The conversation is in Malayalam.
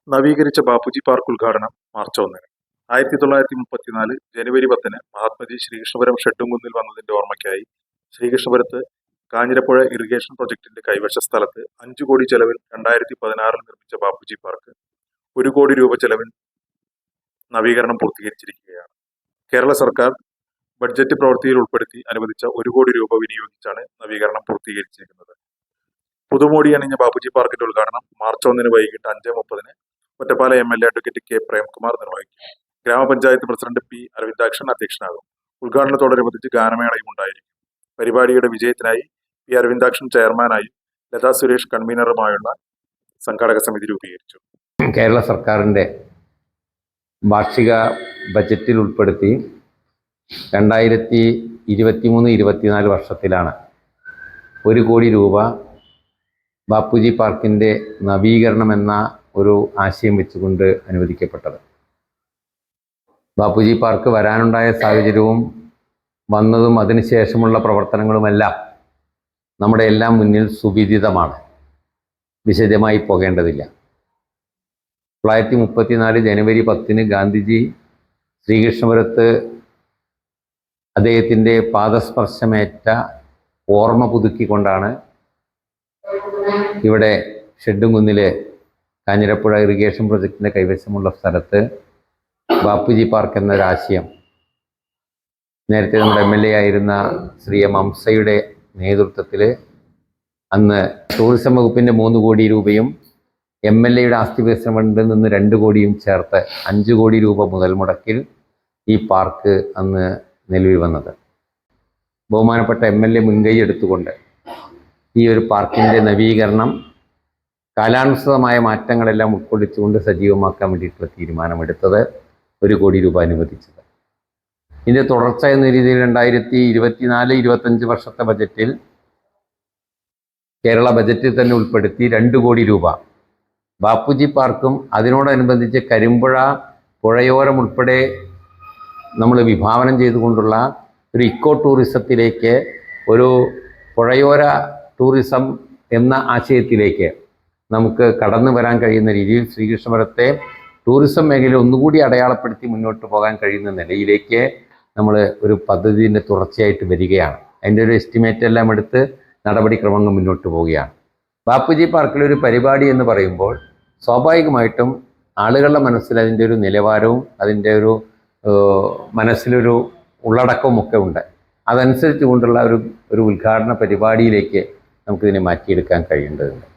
നവീകരിച്ച ബാപ്പുജി പാർക്ക് ഉദ്ഘാടനം മാർച്ച് 1-ന്. 1934 ജനുവരി 10-ന് മഹാത്മജി ശ്രീകൃഷ്ണപുരം ഷെഡുംകുന്നിൽ വന്നതിന്റെ ഓർമ്മയ്ക്കായി ശ്രീകൃഷ്ണപുരത്ത് കാഞ്ഞിരപ്പുഴ ഇറിഗേഷൻ പ്രൊജക്ടിന്റെ കൈവശ സ്ഥലത്ത് 5 കോടി ചെലവിൽ 2016 നിർമ്മിച്ച ബാപ്പുജി പാർക്ക് 1 കോടി രൂപ ചെലവിൽ നവീകരണം പൂർത്തീകരിച്ചിരിക്കുകയാണ്. കേരള സർക്കാർ ബഡ്ജറ്റ് പ്രവൃത്തിയിൽ ഉൾപ്പെടുത്തി അനുവദിച്ച 1 കോടി രൂപ വിനിയോഗിച്ചാണ് നവീകരണം പൂർത്തീകരിച്ചിരിക്കുന്നത്. പുതുമോടി അണിഞ്ഞ ബാപ്പുജി പാർക്കിന്റെ ഉദ്ഘാടനം മാർച്ച് 1-ന് വൈകിട്ട് 5:30-ന് Ottapalam MLA. Advocate K Premkumar നിർവഹിക്കും. ഗ്രാമപഞ്ചായത്ത് പ്രസിഡന്റ് പി അരവിന്ദാക്ഷൻ അധ്യക്ഷനാകും. ഉദ്ഘാടനത്തോടനുബന്ധിച്ച് ഗാനമേളയും ഉണ്ടായിരിക്കും. പരിപാടിയുടെ വിജയത്തിനായി പി അരവിന്ദാക്ഷൻ ചെയർമാനായും ലതാ സുരേഷ് കൺവീനറുമായുള്ള സംഘാടക സമിതി രൂപീകരിച്ചു. കേരള സർക്കാരിൻ്റെ വാർഷിക ബജറ്റിൽ ഉൾപ്പെടുത്തി 2023-24 വർഷത്തിലാണ് 1 കോടി രൂപ ബാപ്പുജി പാർക്കിൻ്റെ നവീകരണം എന്ന ഒരു ആശയം വെച്ചുകൊണ്ട് അനുവദിക്കപ്പെട്ടത്. ബാപ്പുജി പാർക്ക് വരാനുണ്ടായ സാഹചര്യവും വന്നതും അതിനുശേഷമുള്ള പ്രവർത്തനങ്ങളുമെല്ലാം നമ്മുടെ എല്ലാം മുന്നിൽ സുവിദിതമാണ്. വിശദമായി പോകേണ്ടതില്ല. 1934 ജനുവരി 10-ന് ഗാന്ധിജി ശ്രീകൃഷ്ണപുരത്ത് അദ്ദേഹത്തിൻ്റെ പാദസ്പർശമേറ്റ ഓർമ്മ പുതുക്കിക്കൊണ്ടാണ് ഇവിടെ ഷെഡുംകുന്നിലെ കാഞ്ഞിരപ്പുഴ ഇറിഗേഷൻ പ്രൊജക്ടിൻ്റെ കൈവശമുള്ള സ്ഥലത്ത് ബാപ്പുജി പാർക്ക് എന്നൊരാശയം നേരത്തെ നമ്മുടെ MLA ആയിരുന്ന ശ്രീ എം ഹംസയുടെ നേതൃത്വത്തിൽ അന്ന് ടൂറിസം വകുപ്പിൻ്റെ 3 കോടി രൂപയും MLAയുടെ ആസ്തി വികസന ഫണ്ടിൽ നിന്ന് 2 കോടിയും ചേർത്ത് 5 കോടി രൂപ മുതൽ മുടക്കിൽ ഈ പാർക്ക് അന്ന് നിലവിൽ വന്നത്. ബഹുമാനപ്പെട്ട MLA മുൻകൈ എടുത്തുകൊണ്ട് ഈ ഒരു പാർക്കിൻ്റെ നവീകരണം കാലാനുസൃതമായ മാറ്റങ്ങളെല്ലാം ഉൾക്കൊള്ളിച്ചുകൊണ്ട് സജീവമാക്കാൻ വേണ്ടിയിട്ടുള്ള തീരുമാനമെടുത്തത് 1 കോടി രൂപ അനുവദിച്ചത്. ഇതിൻ്റെ തുടർച്ച എന്ന രീതിയിൽ 2024-25 വർഷത്തെ ബജറ്റിൽ കേരള ബജറ്റിൽ തന്നെ ഉൾപ്പെടുത്തി 2 കോടി രൂപ ബാപ്പുജി പാർക്കും അതിനോടനുബന്ധിച്ച് കരിമ്പുഴ പുഴയോരം ഉൾപ്പെടെ നമ്മൾ വിഭാവനം ചെയ്തുകൊണ്ടുള്ള ഒരു ഇക്കോ ടൂറിസത്തിലേക്ക്, ഒരു പുഴയോര ടൂറിസം എന്ന ആശയത്തിലേക്ക് നമുക്ക് കടന്നു വരാൻ കഴിയുന്ന രീതിയിൽ ശ്രീകൃഷ്ണപുരത്തെ ടൂറിസം മേഖല ഒന്നുകൂടി അടയാളപ്പെടുത്തി മുന്നോട്ട് പോകാൻ കഴിയുന്ന നിലയിലേക്ക് നമ്മൾ ഒരു പദ്ധതിൻ്റെ തുടർച്ചയായിട്ട് വരികയാണ്. അതിൻ്റെ ഒരു എസ്റ്റിമേറ്റ് എല്ലാം എടുത്ത് നടപടിക്രമങ്ങൾ മുന്നോട്ട് പോവുകയാണ്. ബാപ്പുജി പാർക്കിലൊരു പരിപാടി എന്ന് പറയുമ്പോൾ സ്വാഭാവികമായിട്ടും ആളുകളുടെ മനസ്സിൽ അതിൻ്റെ ഒരു നിലവാരവും അതിൻ്റെ ഒരു മനസ്സിലൊരു ഉള്ളടക്കവും ഒക്കെ ഉണ്ട്. അതനുസരിച്ച് കൊണ്ടുള്ള ഒരു ഉദ്ഘാടന പരിപാടിയിലേക്ക് നമുക്കിതിനെ മാറ്റിയെടുക്കാൻ കഴിയേണ്ടതുണ്ട്.